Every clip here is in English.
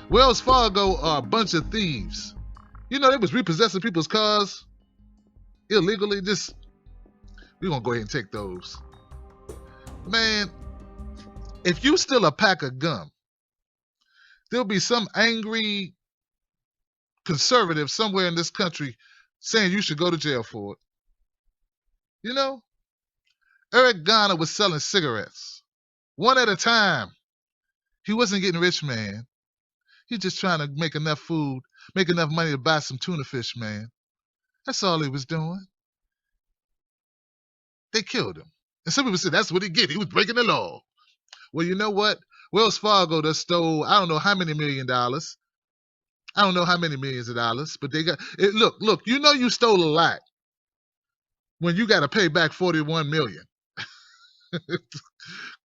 Wells Fargo are a bunch of thieves. You know, they was repossessing people's cars illegally. We're going to go ahead and take those. Man, if you steal a pack of gum, there'll be some angry conservative somewhere in this country saying you should go to jail for it. You know, Eric Garner was selling cigarettes one at a time. He wasn't getting rich, man. He's just trying to make enough food, make enough money to buy some tuna fish, man. That's all he was doing. They killed him. And some people said that's what he get. He was breaking the law. Well, you know what? Wells Fargo just stole, I don't know how many $1 million. I don't know how many millions of dollars, but they got it. Look, you know you stole a lot when you got to pay back $41 million.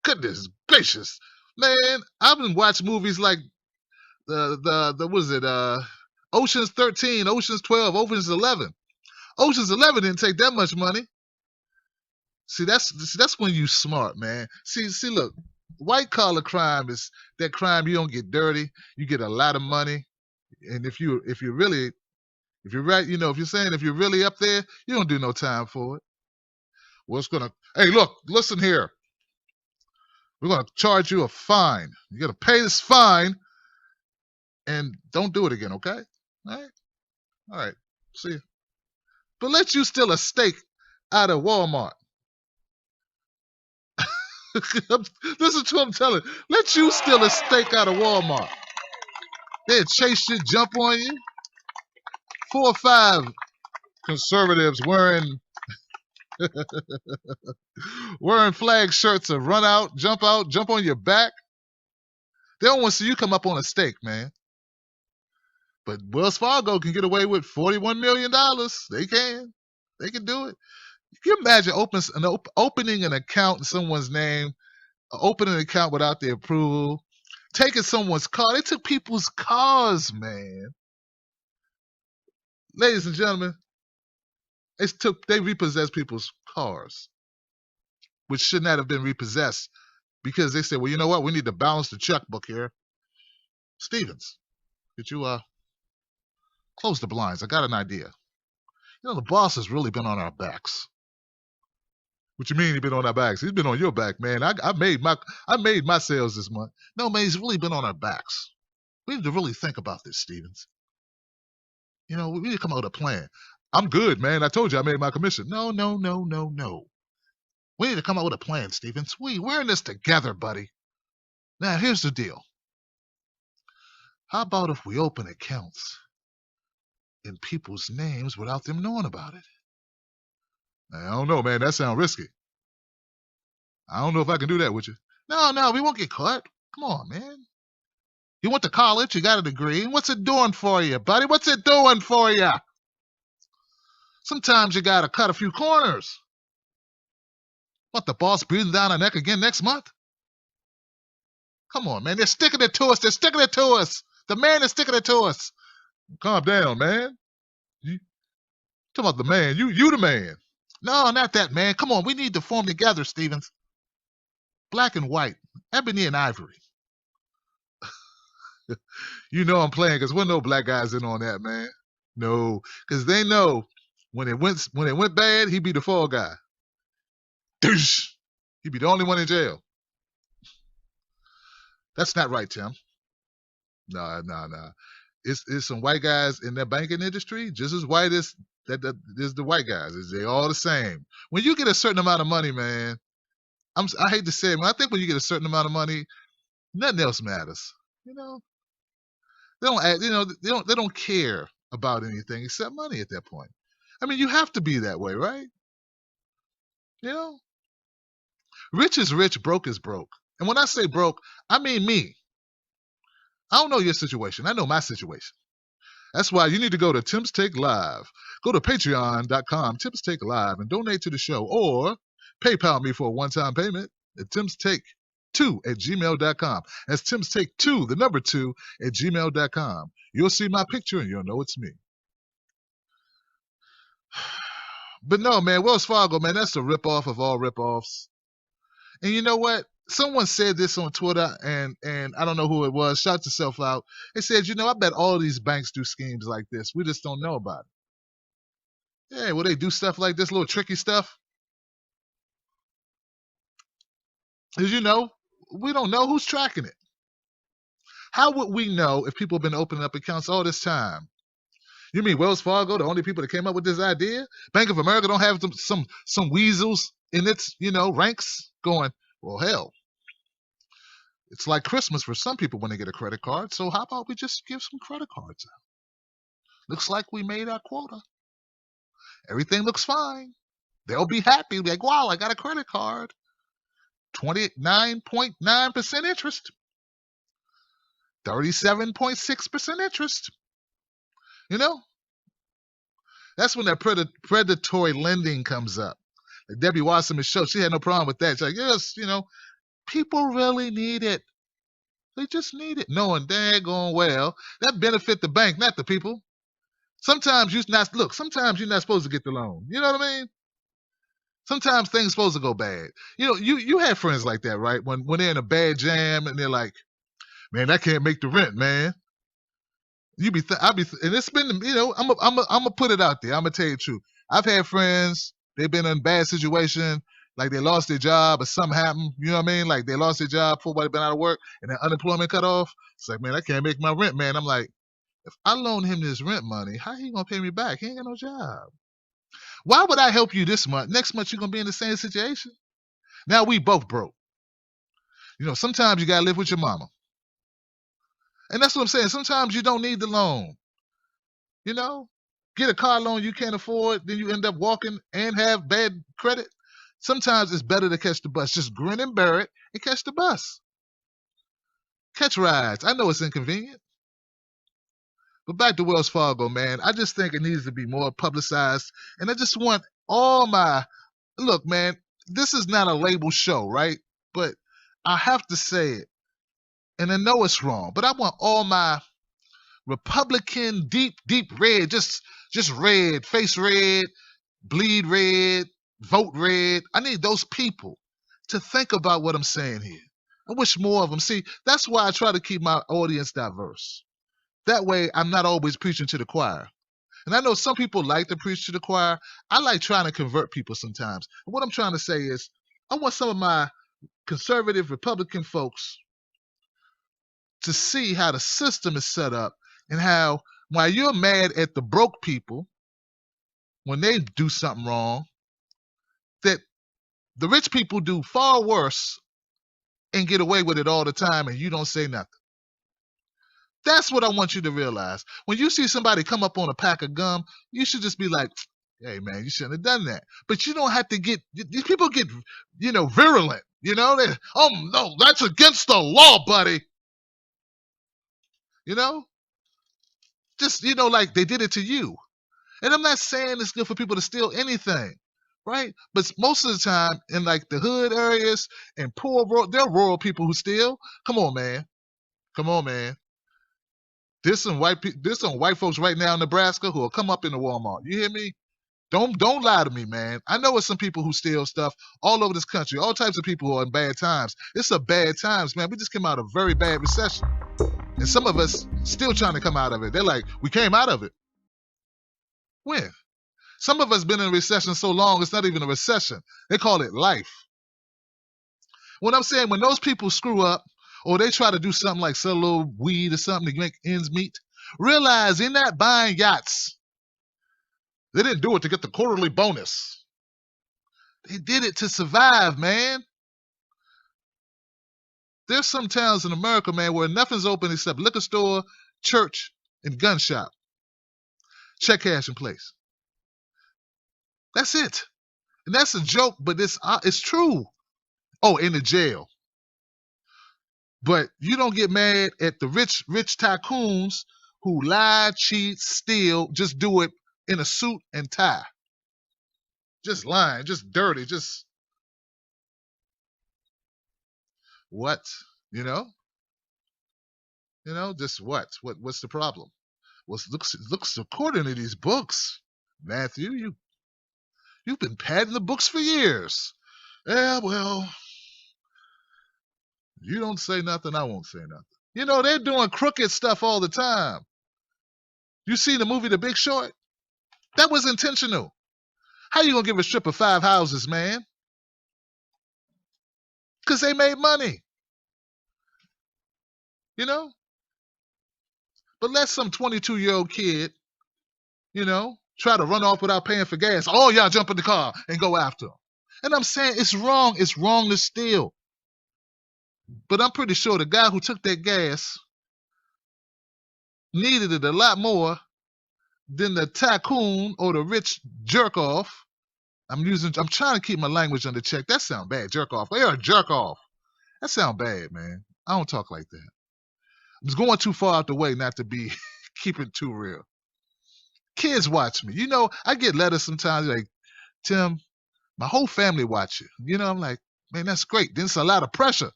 Goodness gracious. Man, I've been watching movies like the what is it? Ocean's 13, Ocean's 12, Ocean's 11. Ocean's 11 didn't take that much money. See, that's when you smart, man. See, look, white collar crime is that crime you don't get dirty, you get a lot of money, and if you're right, you know, if you're really up there, you don't do no time for it. Well, hey, look, listen here. We're gonna charge you a fine. You're gonna pay this fine, and don't do it again, okay? All right. See you. But let you steal a steak out of Walmart. Listen to what I'm telling you. Let you steal a steak out of Walmart. They'll chase you, jump on you. 4 or 5 conservatives wearing flag shirts and run out, jump on your back. They don't want to see you come up on a steak, man. But Wells Fargo can get away with $41 million. They can do it. Can you imagine opening an account in someone's name, opening an account without their approval, taking someone's car? They took people's cars, man. Ladies and gentlemen, they repossessed people's cars, which should not have been repossessed because they said, well, you know what? We need to balance the checkbook here. Stevens, could you close the blinds? I got an idea. You know, the boss has really been on our backs. What you mean he's been on our backs? He's been on your back, man. I made my sales this month. No, man, he's really been on our backs. We need to really think about this, Stevens. You know, we need to come up with a plan. I'm good, man. I told you I made my commission. No. We need to come up with a plan, Stevens. We're in this together, buddy. Now, here's the deal. How about if we open accounts in people's names without them knowing about it? I don't know, man. That sounds risky. I don't know if I can do that with you. No, we won't get caught. Come on, man. You went to college, you got a degree. What's it doing for you, buddy? What's it doing for you? Sometimes you got to cut a few corners. What, the boss breathing down our neck again next month? Come on, man. They're sticking it to us. The man is sticking it to us. Calm down, man. Talking about the man. You the man. No, not that, man. Come on. We need to form together, Stevens. Black and white. Ebony and ivory. You know I'm playing because we're no black guys in on that, man. No, because they know when it went bad, he'd be the fall guy. He'd be the only one in jail. That's not right, Tim. No. It's some white guys in the banking industry just as white as the white guys. They all the same. When you get a certain amount of money, man, I hate to say it, but I think when you get a certain amount of money, nothing else matters. You know, they don't care about anything except money at that point. I mean, you have to be that way, right? You know, rich is rich, broke is broke. And when I say broke, I mean me. I don't know your situation. I know my situation. That's why you need to go to Tim's Take Live. Go to patreon.com, Tim's Take Live, and donate to the show. Or PayPal me for a one-time payment at timstake2@gmail.com. That's Tim's Take 2, the number 2, at gmail.com. You'll see my picture and you'll know it's me. But no, man, Wells Fargo, man, that's the ripoff of all ripoffs. And you know what? someone said this on Twitter, and I don't know who it was. Shout yourself out. They said, I bet all these banks do schemes like this. We just don't know about it. Yeah, will they do stuff like this, little tricky stuff? Because we don't know who's tracking it. How would we know if people have been opening up accounts all this time? You mean Wells Fargo, the only people that came up with this idea? Bank of America don't have some weasels in its ranks going, well, hell, it's like Christmas for some people when they get a credit card. So how about we just give some credit cards out? Looks like we made our quota. Everything looks fine. They'll be happy. Like, wow, I got a credit card. 29.9% interest. 37.6% interest. That's when that predatory lending comes up. Like Debbie Wasserman's show, she had no problem with that. She's like, yes, people really need it. They just need it. Knowing daggone well that benefit the bank, not the people. Sometimes you're not supposed to get the loan. You know what I mean? Sometimes things are supposed to go bad. You have friends like that, right? When they're in a bad jam and they're like, man, I can't make the rent, man. And it's been, I'm gonna put it out there. I'm gonna tell you the truth. I've had friends, they've been in a bad situation, like they lost their job or something happened. You know what I mean? Like they lost their job before they've been out of work and then unemployment cut off. It's like, man, I can't make my rent, man. I'm like, if I loan him this rent money, how he gonna pay me back? He ain't got no job. Why would I help you this month? Next month you're gonna be in the same situation. Now we both broke. Sometimes you gotta live with your mama. And that's what I'm saying. Sometimes you don't need the loan. Get a car loan you can't afford, then you end up walking and have bad credit. Sometimes it's better to catch the bus. Just grin and bear it and catch the bus. Catch rides. I know it's inconvenient. But back to Wells Fargo, man. I just think it needs to be more publicized. And I just want look, man, this is not a label show, right? But I have to say it. And I know it's wrong, but I want all my Republican deep red, just red, face red, bleed red, vote red. I need those people to think about what I'm saying here. I wish more of them. See, that's why I try to keep my audience diverse. That way, I'm not always preaching to the choir. And I know some people like to preach to the choir. I like trying to convert people sometimes. And what I'm trying to say is, I want some of my conservative Republican folks to see how the system is set up and how while you're mad at the broke people when they do something wrong, that the rich people do far worse and get away with it all the time and you don't say nothing. That's what I want you to realize. When you see somebody come up on a pack of gum, you should just be like, hey, man, you shouldn't have done that. But you don't have to these people get, virulent. Oh, no, that's against the law, buddy. Just, like they did it to you. And I'm not saying it's good for people to steal anything, right? But most of the time in like the hood areas and there are rural people who steal. Come on, man. There's some white folks right now in Nebraska who will come up in the Walmart. You hear me? Don't lie to me, man. I know it's some people who steal stuff all over this country. All types of people who are in bad times. It's a bad times, man. We just came out of a very bad recession. And some of us still trying to come out of it. They're like, we came out of it. When? Some of us been in a recession so long, it's not even a recession. They call it life. What I'm saying, when those people screw up or they try to do something like sell a little weed or something to make ends meet, realize they're not buying yachts. They didn't do it to get the quarterly bonus. They did it to survive, man. There's some towns in America, man, where nothing's open except liquor store, church, and gun shop. Check cash in place. That's it. And that's a joke, but it's true. Oh, in the jail. But you don't get mad at the rich tycoons who lie, cheat, steal, just do it in a suit and tie. Just lying, just dirty, just what? Just what? What's the problem? Well, looks according to these books, Matthew, you've been padding the books for years. Yeah, well, You don't say nothing, I won't say nothing. You know, they're doing crooked stuff all the time. You see the movie The Big Short? That was intentional. How you gonna give a stripper 5 houses, man? Because they made money. You know? But let some 22-year-old kid, you know, try to run off without paying for gas. Oh, y'all jump in the car and go after him. And I'm saying it's wrong. It's wrong to steal. But I'm pretty sure the guy who took that gas needed it a lot more than the tycoon or the rich jerk off. I'm trying to keep my language under check. That sound bad. Jerk off. You're a jerk off. That sound bad, man. I don't talk like that. I'm going too far out the way not to be keep it too real. Kids watch me. You know, I get letters sometimes like, Tim, my whole family watch you. You know, I'm like, man, that's great. Then it's a lot of pressure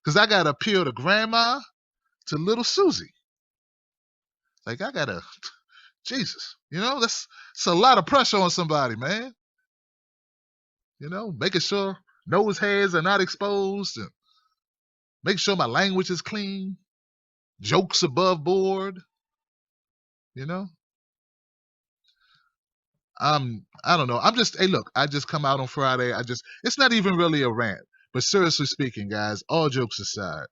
because I got to appeal to grandma, to little Susie. Like, I got to, Jesus, you know, it's a lot of pressure on somebody, man. You know, making sure nose hairs are not exposed and make sure my language is clean, jokes above board, you know. I don't know. Hey, look, I just come out on Friday. It's not even really a rant. But seriously speaking, guys, all jokes aside,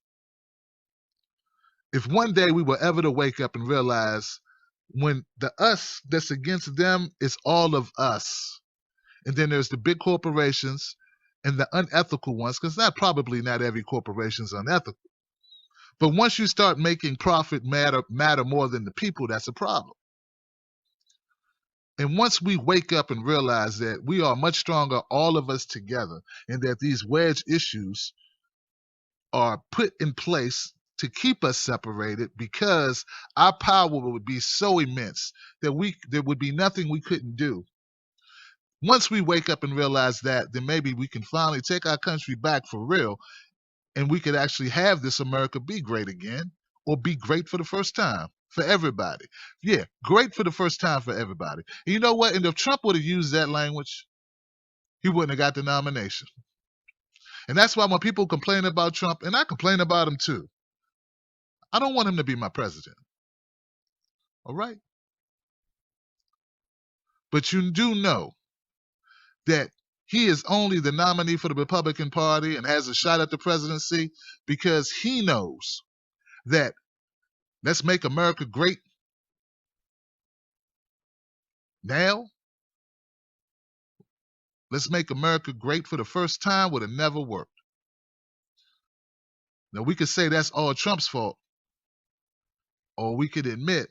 if one day we were ever to wake up and realize when the us that's against them is all of us, and then there's the big corporations and the unethical ones, because not every corporation is unethical. But once you start making profit matter more than the people, that's a problem. And once we wake up and realize that we are much stronger, all of us together, and that these wedge issues are put in place to keep us separated because our power would be so immense that there would be nothing we couldn't do. Once we wake up and realize that, then maybe we can finally take our country back for real, and we could actually have this America be great again, or be great for the first time for everybody. Yeah, great for the first time for everybody. And you know what? And if Trump would have used that language, he wouldn't have got the nomination. And that's why when people complain about Trump, and I complain about him too, I don't want him to be my president. All right? But you do know that he is only the nominee for the Republican Party and has a shot at the presidency because he knows that let's make America great now. Let's make America great for the first time would have never worked. Now, we could say that's all Trump's fault, or we could admit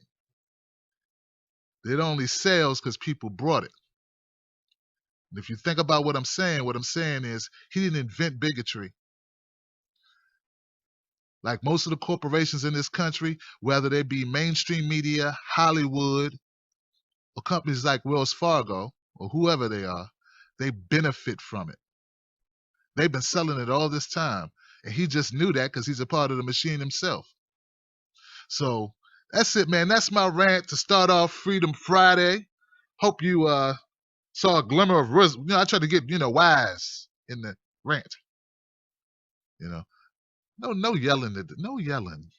that it only sells because people brought it. And if you think about what I'm saying is he didn't invent bigotry. Like most of the corporations in this country, whether they be mainstream media, Hollywood, or companies like Wells Fargo, or whoever they are, they benefit from it. They've been selling it all this time. And he just knew that because he's a part of the machine himself. So that's it, man. That's my rant to start off Freedom Friday. Hope you saw a glimmer of wisdom. You know, I tried to get, wise in the rant. No yelling, no yelling,